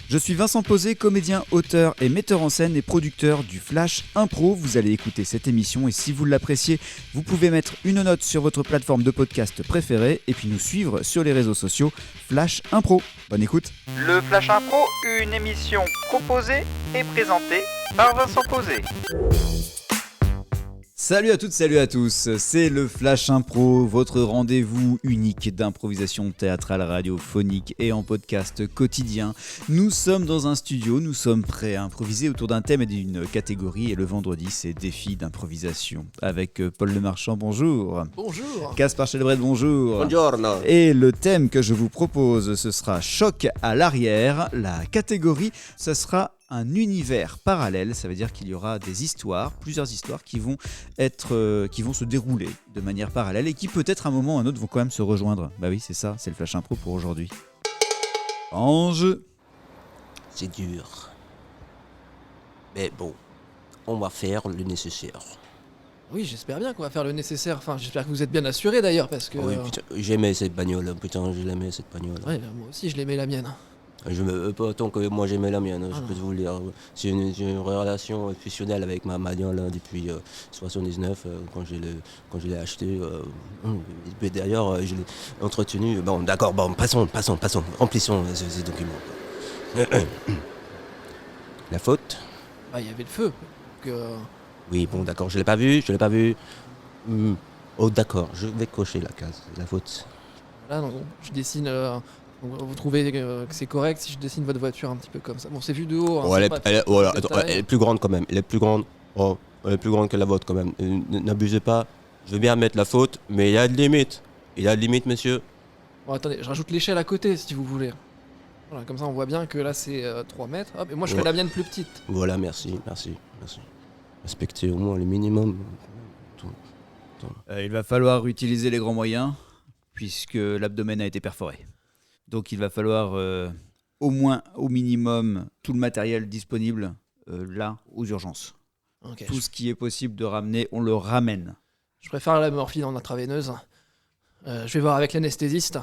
Je suis Vincent Posé, comédien, auteur et metteur en scène et producteur du Flash Impro. Vous allez écouter cette émission et si vous l'appréciez, vous pouvez mettre une note sur votre plateforme de podcast préférée et puis nous suivre sur les réseaux sociaux Flash Impro. Bonne écoute. Le Flash Impro, une émission proposée et présentée par Vincent Posé. Salut à toutes, salut à tous, c'est le Flash Impro, votre rendez-vous unique d'improvisation théâtrale, radiophonique et en podcast quotidien. Nous sommes dans un studio, nous sommes prêts à improviser autour d'un thème et d'une catégorie et le vendredi c'est défi d'improvisation. Avec Paul Lemarchand, bonjour. Bonjour. Gaspard Chelbret, bonjour. Buongiorno. Et le thème que je vous propose, ce sera choc à l'arrière. La catégorie, ce sera un univers parallèle, ça veut dire qu'il y aura des histoires, plusieurs histoires qui vont se dérouler de manière parallèle et qui peut-être à un moment ou à un autre vont quand même se rejoindre. Bah oui, c'est ça, c'est le Flash Impro pour aujourd'hui. En jeu. C'est dur. Mais bon, on va faire le nécessaire. Oui, j'espère bien qu'on va faire le nécessaire. Enfin, j'espère que vous êtes bien assurés d'ailleurs, parce que... Oui, putain, j'aimais cette bagnole, putain, je l'aimais cette bagnole. Ouais, moi aussi, je l'aimais la mienne. Je me, pas autant que moi j'aimais la mienne, je peux vous le dire. J'ai une relation fusionnelle avec ma bagnole depuis 79, quand je l'ai acheté. Et d'ailleurs, je l'ai entretenu. Bon, d'accord, bon, passons, remplissons ces documents. La faute? Bah, il y avait le feu. Donc, Oui, bon, d'accord, je l'ai pas vu. Oh, d'accord, je vais cocher la case, la faute. Là, donc, je dessine... vous trouvez que c'est correct si je dessine votre voiture un petit peu comme ça? Bon, c'est vu de haut. Hein, Oh, elle est plus grande quand même. Elle est plus grande. Oh, elle est plus grande que la vôtre quand même. N'abusez pas. Je veux bien mettre la faute, mais il y a de limite. Il y a de limite, monsieur. Bon, attendez, je rajoute l'échelle à côté si vous voulez. Voilà, comme ça on voit bien que là c'est 3 mètres. Hop, et moi je fais la mienne plus petite. Voilà, merci. Respectez au moins le minimum. Il va falloir utiliser les grands moyens puisque l'abdomen a été perforé. Donc il va falloir au minimum tout le matériel disponible là aux urgences. Okay, Tout ce qui est possible de ramener, on le ramène. Je préfère la morphine en intraveineuse. Je vais voir avec l'anesthésiste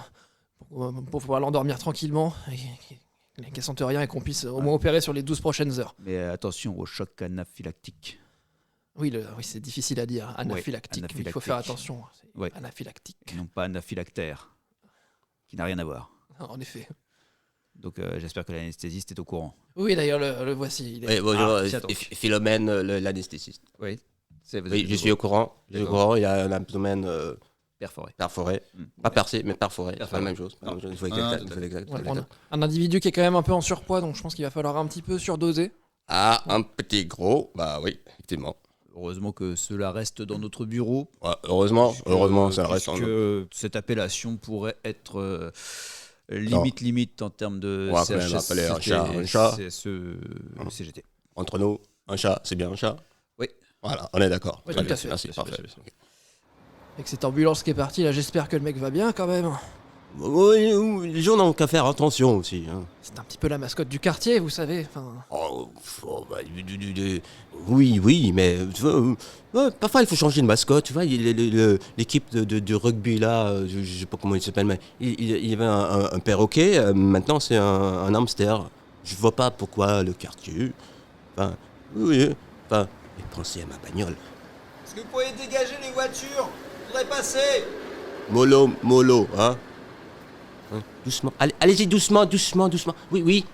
pour pouvoir l'endormir tranquillement et qu'elle sente rien et qu'on puisse au moins opérer sur les 12 prochaines heures. Mais attention au choc anaphylactique. Oui, c'est difficile à dire. Anaphylactique. Oui, Il faut faire attention. C'est anaphylactique. Et non pas anaphylactaire, qui n'a rien à voir. En effet. Donc j'espère que l'anesthésiste est au courant. Oui, d'ailleurs, le voici. Oui, bonjour, donc. Philomène, l'anesthésiste. Oui, oui, je suis au courant. Il y a un abdomen perforé. Pas percé, mais perforé. C'est la même chose. Il faut exact. Un individu qui est quand même un peu en surpoids, donc je pense qu'il va falloir un petit peu surdoser. Ah, un petit gros, bah oui, effectivement. Heureusement que cela reste dans notre bureau. Ouais, heureusement, ça reste en que cette appellation pourrait être limite en termes de CGT. Entre nous, un chat, c'est bien un chat. Oui. Voilà, on est d'accord. Oui, tout à fait. Merci, parfait. Avec cette ambulance qui est partie, là, j'espère que le mec va bien quand même. Oui, les gens n'ont qu'à faire attention aussi. Hein. C'est un petit peu la mascotte du quartier, vous savez. Oui, mais tu vois, parfois il faut changer de mascotte. Tu vois, l'équipe de rugby là, je sais pas comment il s'appelle, mais il y avait un perroquet. Maintenant c'est un hamster. Je vois pas pourquoi le quartier. Mais pensez à ma bagnole. Est-ce que vous pourriez dégager les voitures? Je voudrais passer. Mollo, hein? Doucement. Allez-y, doucement. Oui.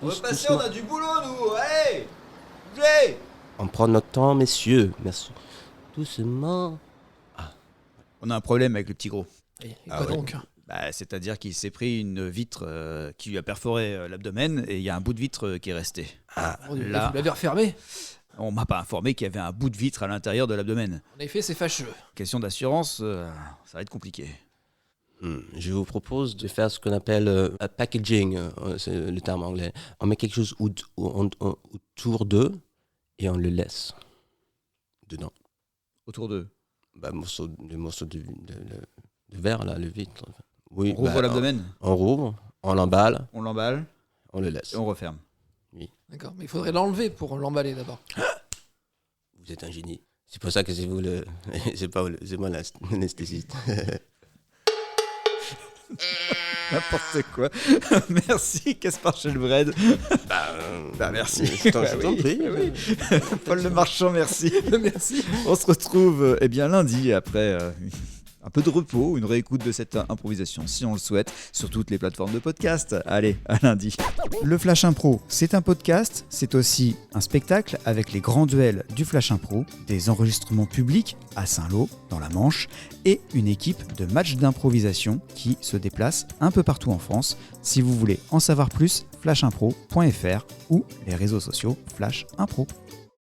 On veut passer, on a du boulot, nous. Allez, bougez. On prend notre temps, messieurs. Merci. Doucement. On a un problème avec le petit gros. Et quoi donc? C'est-à-dire qu'il s'est pris une vitre qui lui a perforé l'abdomen et il y a un bout de vitre qui est resté. Vous l'avez refermé? On m'a pas informé qu'il y avait un bout de vitre à l'intérieur de l'abdomen. En effet, c'est fâcheux. Question d'assurance, ça va être compliqué. Je vous propose de faire ce qu'on appelle un packaging, c'est le terme anglais. On met quelque chose autour d'eux et on le laisse dedans. Autour d'eux? Le morceau de verre, là, le vitre. Oui, on rouvre l'abdomen? On rouvre, on l'emballe. On l'emballe. On le laisse. Et on referme. Oui. D'accord, mais il faudrait l'enlever pour l'emballer d'abord. Vous êtes un génie. C'est pour ça que c'est vous c'est moi l'anesthésiste. N'importe quoi. Merci, Caspar Shelbred. Merci. Je t'en prie. Paul Le Marchand, merci. Merci. On se retrouve lundi après un peu de repos, une réécoute de cette improvisation si on le souhaite sur toutes les plateformes de podcast. Allez, à lundi. Le Flash Impro, c'est un podcast, c'est aussi un spectacle avec les grands duels du Flash Impro, des enregistrements publics à Saint-Lô, dans la Manche, et une équipe de matchs d'improvisation qui se déplace un peu partout en France. Si vous voulez en savoir plus, flashimpro.fr ou les réseaux sociaux Flash Impro.